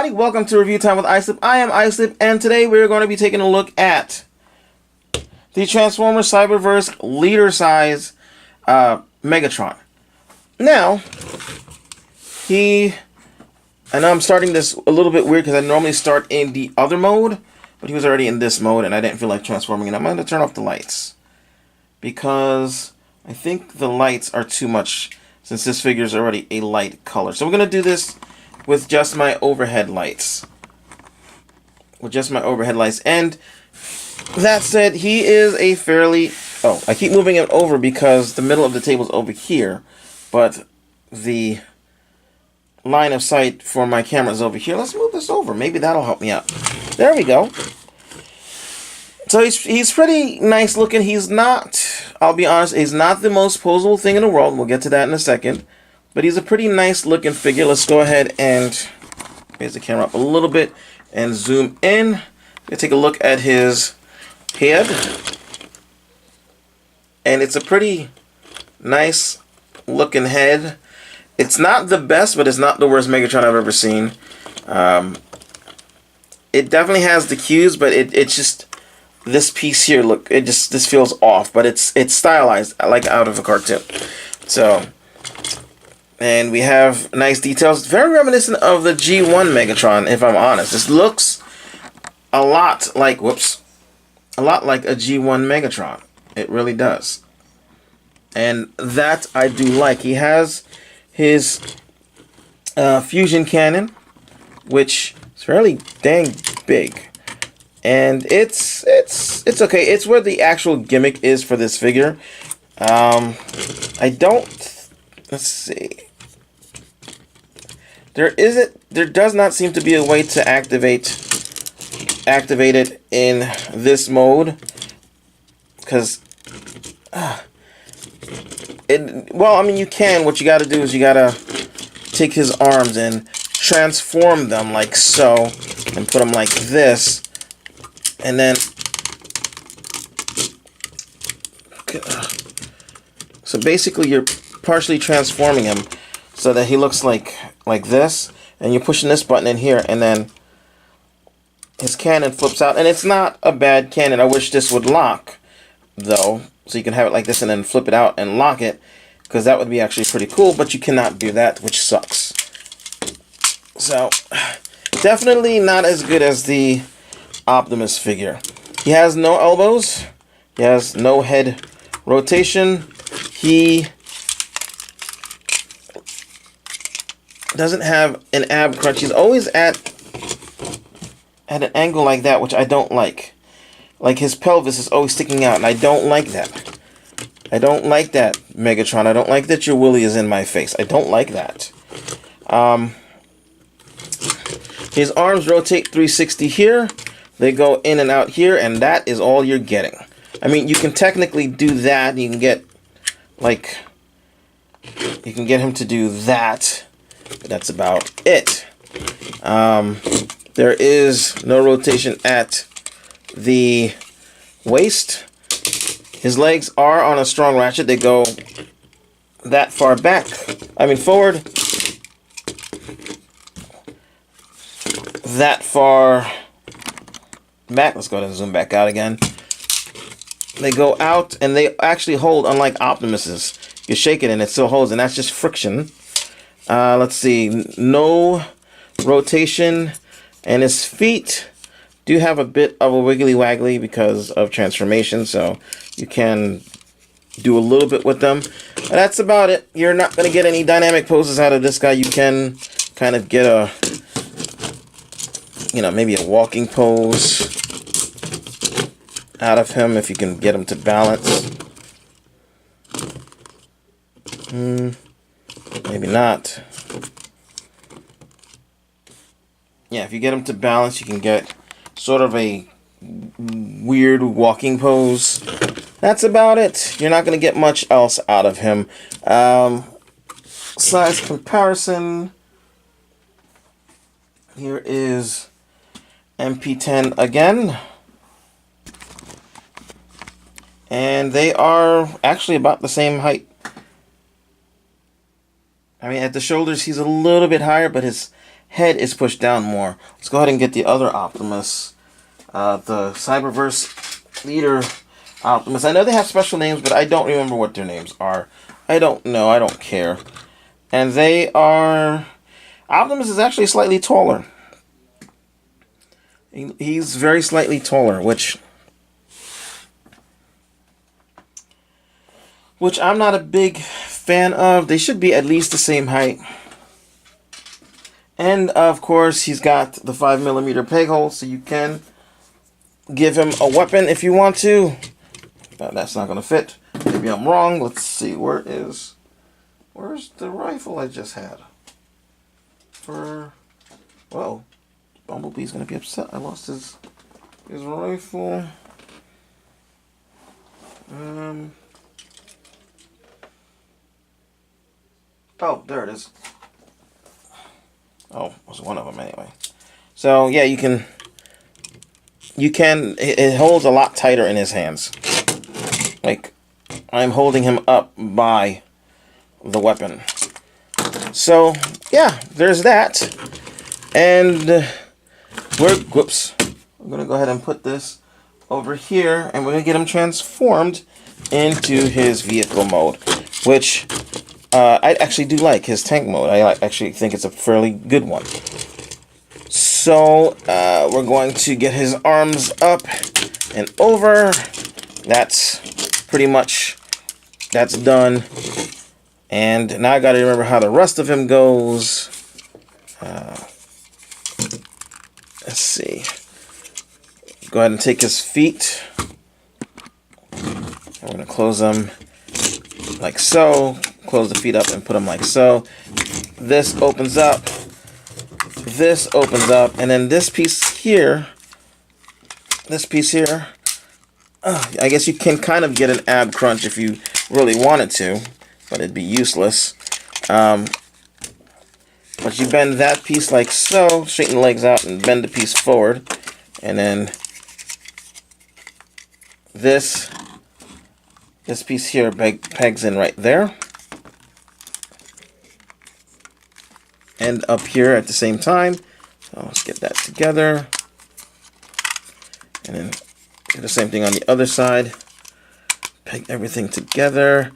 everybody, welcome to Review Time with iSlip. I am iSlip, and today we're going to be taking a look at the Transformers Cyberverse Leader Size Megatron. Now, I know I'm starting this a little bit weird because I normally start in the other mode, but he was already in this mode and I didn't feel like transforming, and I'm going to turn off the lights because I think the lights are too much since this figure is already a light color. So we're going to do this with just my overhead lights. And that said, he is a fairly... Oh, I keep moving it over because the middle of the table is over here, but the line of sight for my camera is over here. Let's move this over. Maybe that'll help me out. There we go. So he's pretty nice looking. He's not, I'll be honest, he's not the most posable thing in the world. We'll get to that in a second. But he's a pretty nice looking figure. Let's go ahead and raise the camera up a little bit and zoom in. Let's take a look at his head. And it's a pretty nice looking head. It's not the best, but it's not the worst Megatron I've ever seen. It definitely has the cues, but it's just this piece here. Look, this feels off, but it's stylized like out of a cartoon. So, and we have nice details, very reminiscent of the G1 Megatron, if I'm honest. This looks a lot like a G1 Megatron. It really does, and that I do like. He has his fusion cannon, which is fairly dang big, and it's okay. It's where the actual gimmick is for this figure. Let's see. There does not seem to be a way to activate it in this mode, because well, I mean, you can. What you got to do is you got to take his arms and transform them like so, and put them like this, and then so basically you're partially transforming him so that he looks like this, and you're pushing this button in here, and then his cannon flips out, and it's not a bad cannon. I wish this would lock though, so you can have it like this and then flip it out and lock it, because that would be actually pretty cool, but you cannot do that, which sucks. So definitely not as good as the Optimus figure. He has no elbows, he has no head rotation, he doesn't have an ab crunch. He's always at an angle like that, which I don't like. Like, his pelvis is always sticking out, and I don't like that. I don't like that, Megatron. I don't like that your willy is in my face. I don't like that. His arms rotate 360 here. They go in and out here, and that is all you're getting. I mean, you can technically do that. You can get, like, you can get him to do that. But that's about it. There is no rotation at the waist. His legs are on a strong ratchet. They go that far back. I mean forward. That far back. Let's go ahead and zoom back out again. They go out, and they actually hold, unlike Optimus's. You shake it and it still holds, and that's just friction. Let's see. No rotation. And his feet do have a bit of a wiggly waggly because of transformation, so you can do a little bit with them. And that's about it. You're not going to get any dynamic poses out of this guy. You can kind of get a, maybe a walking pose out of him if you can get him to balance. Maybe not. Yeah, if you get him to balance, you can get sort of a weird walking pose. That's about it. You're not going to get much else out of him. Size comparison. Here is MP10 again. And they are actually about the same height. I mean, at the shoulders, he's a little bit higher, but his head is pushed down more. Let's go ahead and get the other Optimus, the Cyberverse leader Optimus. I know they have special names, but I don't remember what their names are. I don't know. I don't care. And they are... Optimus is actually slightly taller. He's very slightly taller, which I'm not a big fan of. They should be at least the same height. And of course, he's got the 5mm peg hole, so you can give him a weapon if you want to. That's not going to fit. Maybe I'm wrong. Let's see. Where's the rifle I just had? Whoa. Bumblebee's going to be upset. I lost his rifle. Oh, there it is. Oh, it was one of them anyway. So, yeah, you can, it holds a lot tighter in his hands. Like, I'm holding him up by the weapon. So, yeah, there's that. And whoops. I'm going to go ahead and put this over here, and we're going to get him transformed into his vehicle mode, which I actually do like his tank mode. I actually think it's a fairly good one. So we're going to get his arms up and over. That's pretty much, that's done. And now I got to remember how the rest of him goes. Let's see. Go ahead and take his feet. I'm going to close them like so. Close the feet up and put them like so. This opens up. This opens up. And then this piece here. I guess you can kind of get an ab crunch if you really wanted to. But it'd be useless. But you bend that piece like so. Straighten the legs out and bend the piece forward. And then this piece here pegs in right there. And up here at the same time. So let's get that together. And then do the same thing on the other side. Peg everything together.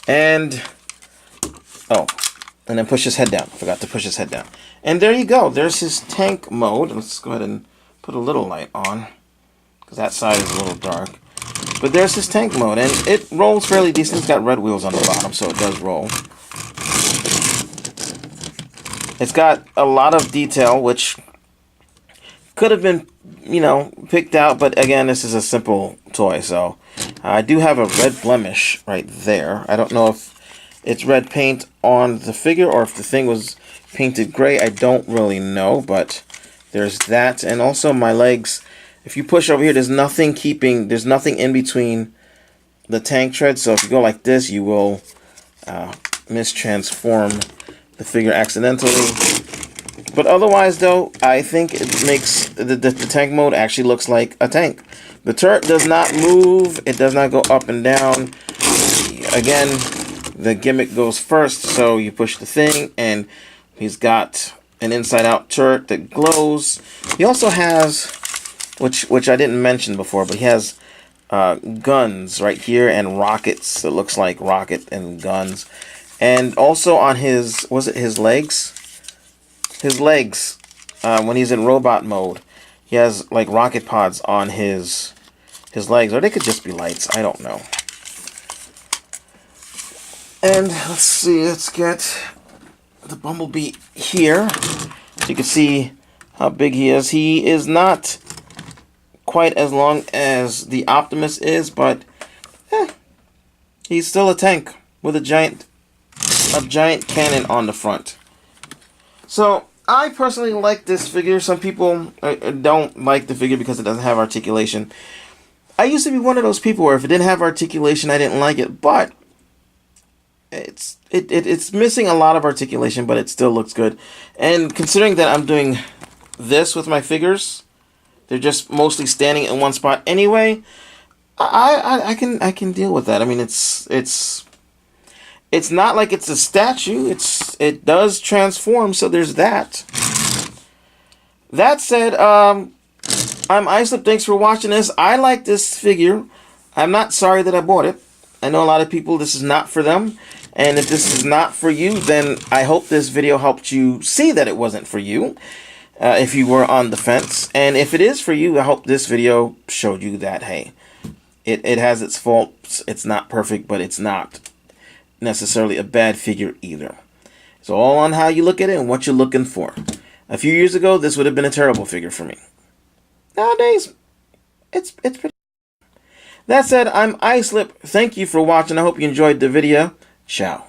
And then push his head down. Forgot to push his head down. And there you go. There's his tank mode. Let's go ahead and put a little light on, because that side is a little dark. But there's his tank mode, and it rolls fairly decent. It's got red wheels on the bottom, so it does roll. It's got a lot of detail, which could have been, picked out. But again, this is a simple toy, so I do have a red blemish right there. I don't know if it's red paint on the figure or if the thing was painted gray. I don't really know, but there's that. And also my legs, if you push over here, there's nothing in between the tank treads. So if you go like this, you will mistransform the figure accidentally. But otherwise, though, I think it makes the tank mode actually looks like a tank. The turret does not move. It does not go up and down. Again, the gimmick goes first, so you push the thing, and he's got an inside-out turret that glows. He also has, which I didn't mention before, but he has guns right here and rockets. It looks like rocket and guns. And also on his, his legs? His legs, when he's in robot mode, he has like rocket pods on his legs, or they could just be lights. I don't know. And let's see, let's get the Bumblebee here. So you can see how big he is. He is not quite as long as the Optimus is, but he's still a tank with a giant cannon on the front. So I personally like this figure. Some people don't like the figure because it doesn't have articulation. I used to be one of those people where if it didn't have articulation, I didn't like it, but it's missing a lot of articulation, but it still looks good. And considering that I'm doing this with my figures, they're just mostly standing in one spot anyway, I can deal with that. I mean, it's not like it's a statue. It does transform, so there's that. that said, I'm Islip. Thanks for watching this. I like this figure. I'm not sorry that I bought it. I know a lot of people, this is not for them. And if this is not for you, then I hope this video helped you see that it wasn't for you. If you were on the fence. And if it is for you, I hope this video showed you that, hey, it has its faults. It's not perfect, but it's not necessarily a bad figure either. It's all on how you look at it and what you're looking for. A few years ago, this would have been a terrible figure for me. Nowadays, it's pretty. That said, I'm Islip. Thank you for watching. I hope you enjoyed the video. Ciao.